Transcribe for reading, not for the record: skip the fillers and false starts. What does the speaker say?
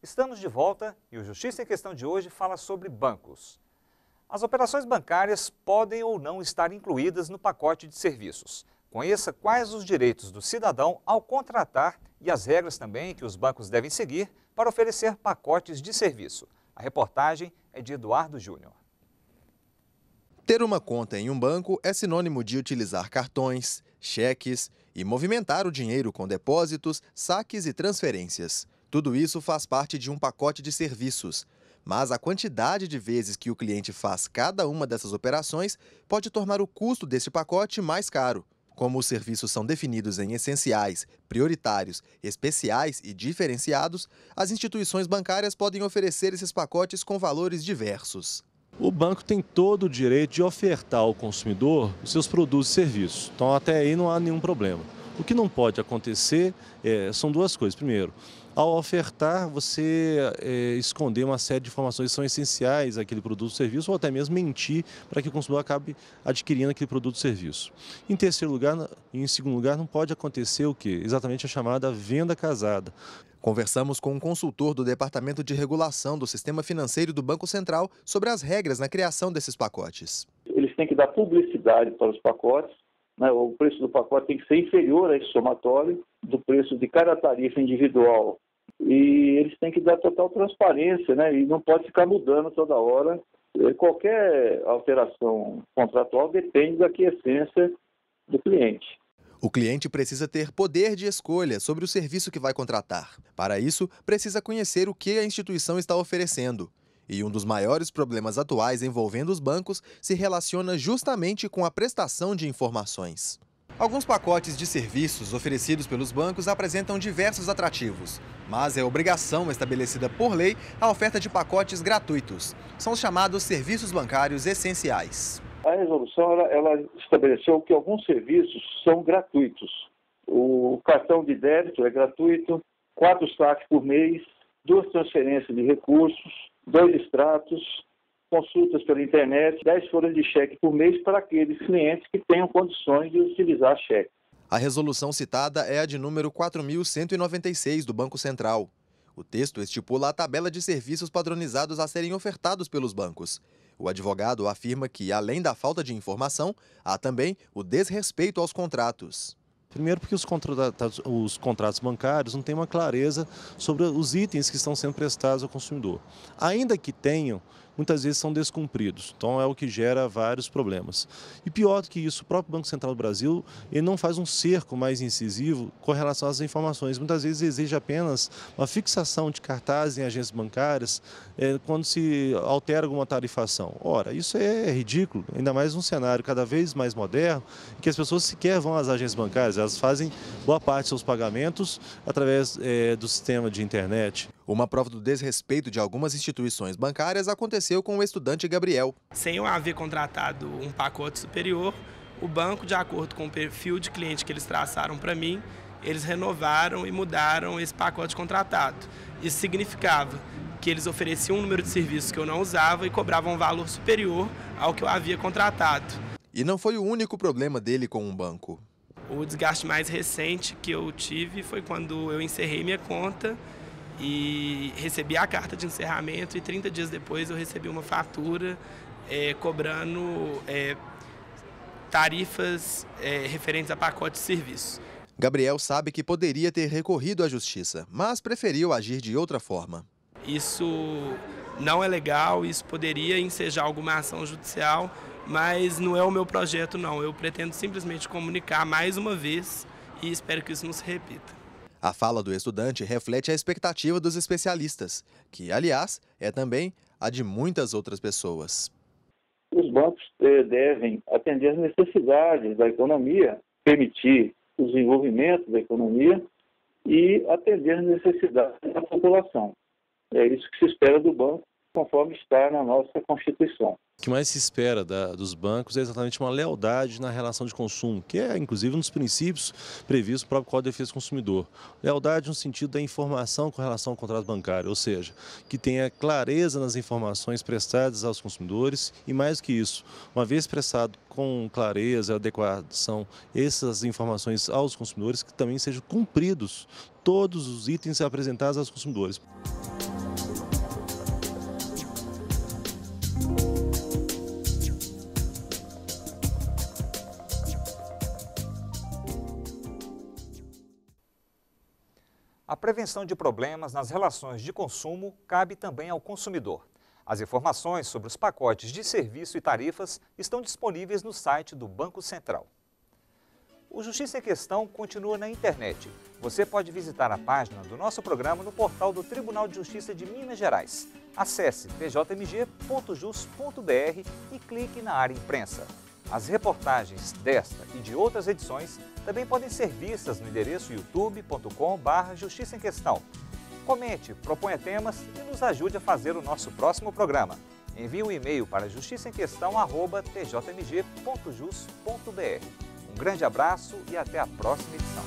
Estamos de volta e o Justiça em Questão de hoje fala sobre bancos. As operações bancárias podem ou não estar incluídas no pacote de serviços. Conheça quais os direitos do cidadão ao contratar e as regras também que os bancos devem seguir para oferecer pacotes de serviço. A reportagem é de Eduardo Júnior. Ter uma conta em um banco é sinônimo de utilizar cartões, cheques e movimentar o dinheiro com depósitos, saques e transferências. Tudo isso faz parte de um pacote de serviços. Mas a quantidade de vezes que o cliente faz cada uma dessas operações pode tornar o custo desse pacote mais caro. Como os serviços são definidos em essenciais, prioritários, especiais e diferenciados, as instituições bancárias podem oferecer esses pacotes com valores diversos. O banco tem todo o direito de ofertar ao consumidor os seus produtos e serviços. Então, até aí não há nenhum problema. O que não pode acontecer são duas coisas. Primeiro, ao ofertar, você esconder uma série de informações que são essenciais àquele produto ou serviço, ou até mesmo mentir para que o consumidor acabe adquirindo aquele produto ou serviço. Em terceiro lugar, e em segundo lugar, não pode acontecer o quê? Exatamente a chamada venda casada. Conversamos com um consultor do Departamento de Regulação do Sistema Financeiro do Banco Central sobre as regras na criação desses pacotes. Eles têm que dar publicidade para os pacotes, né? O preço do pacote tem que ser inferior a esse somatório do preço de cada tarifa individual. E eles têm que dar total transparência, né? E não pode ficar mudando toda hora. Qualquer alteração contratual depende da aquiescência do cliente. O cliente precisa ter poder de escolha sobre o serviço que vai contratar. Para isso, precisa conhecer o que a instituição está oferecendo. E um dos maiores problemas atuais envolvendo os bancos se relaciona justamente com a prestação de informações. Alguns pacotes de serviços oferecidos pelos bancos apresentam diversos atrativos, mas é obrigação estabelecida por lei a oferta de pacotes gratuitos. São os chamados serviços bancários essenciais. A resolução ela estabeleceu que alguns serviços são gratuitos. O cartão de débito é gratuito, 4 saques por mês, 2 transferências de recursos, 2 extratos, consultas pela internet, 10 folhas de cheque por mês para aqueles clientes que tenham condições de utilizar cheque. A resolução citada é a de número 4.196 do Banco Central. O texto estipula a tabela de serviços padronizados a serem ofertados pelos bancos. O advogado afirma que, além da falta de informação, há também o desrespeito aos contratos. Primeiro porque os contratos bancários não têm uma clareza sobre os itens que estão sendo prestados ao consumidor. Ainda que tenham, muitas vezes são descumpridos, então é o que gera vários problemas. E pior do que isso, o próprio Banco Central do Brasil ele não faz um cerco mais incisivo com relação às informações. Muitas vezes exige apenas uma fixação de cartazes em agências bancárias quando se altera alguma tarifação. Ora, isso é ridículo, ainda mais num cenário cada vez mais moderno, em que as pessoas sequer vão às agências bancárias, elas fazem boa parte dos seus pagamentos através do sistema de internet. Uma prova do desrespeito de algumas instituições bancárias aconteceu com o estudante Gabriel. Sem eu haver contratado um pacote superior, o banco, de acordo com o perfil de cliente que eles traçaram para mim, eles renovaram e mudaram esse pacote contratado. Isso significava que eles ofereciam um número de serviços que eu não usava e cobravam um valor superior ao que eu havia contratado. E não foi o único problema dele com um banco. O desgaste mais recente que eu tive foi quando eu encerrei minha conta e recebi a carta de encerramento e 30 dias depois eu recebi uma fatura cobrando tarifas referentes a pacote de serviços. Gabriel sabe que poderia ter recorrido à justiça, mas preferiu agir de outra forma. Isso não é legal, isso poderia ensejar alguma ação judicial, mas não é o meu projeto não. Eu pretendo simplesmente comunicar mais uma vez e espero que isso não se repita. A fala do estudante reflete a expectativa dos especialistas, que, aliás, é também a de muitas outras pessoas. Os bancos devem atender às necessidades da economia, permitir o desenvolvimento da economia e atender às necessidades da população. É isso que se espera do banco, conforme está na nossa Constituição. O que mais se espera dos bancos é exatamente uma lealdade na relação de consumo, que é, inclusive, um dos princípios previstos no próprio Código de Defesa do Consumidor. Lealdade no sentido da informação com relação ao contrato bancário, ou seja, que tenha clareza nas informações prestadas aos consumidores e, mais do que isso, uma vez prestado com clareza e adequação essas informações aos consumidores, que também sejam cumpridos todos os itens apresentados aos consumidores. A prevenção de problemas nas relações de consumo cabe também ao consumidor. As informações sobre os pacotes de serviço e tarifas estão disponíveis no site do Banco Central. O Justiça em Questão continua na internet. Você pode visitar a página do nosso programa no portal do Tribunal de Justiça de Minas Gerais. Acesse tjmg.jus.br e clique na área imprensa. As reportagens desta e de outras edições também podem ser vistas no endereço youtube.com/Justiça em Questão. Comente, proponha temas e nos ajude a fazer o nosso próximo programa. Envie um e-mail para justiçaemquestão@tjmg.jus.br. Um grande abraço e até a próxima edição.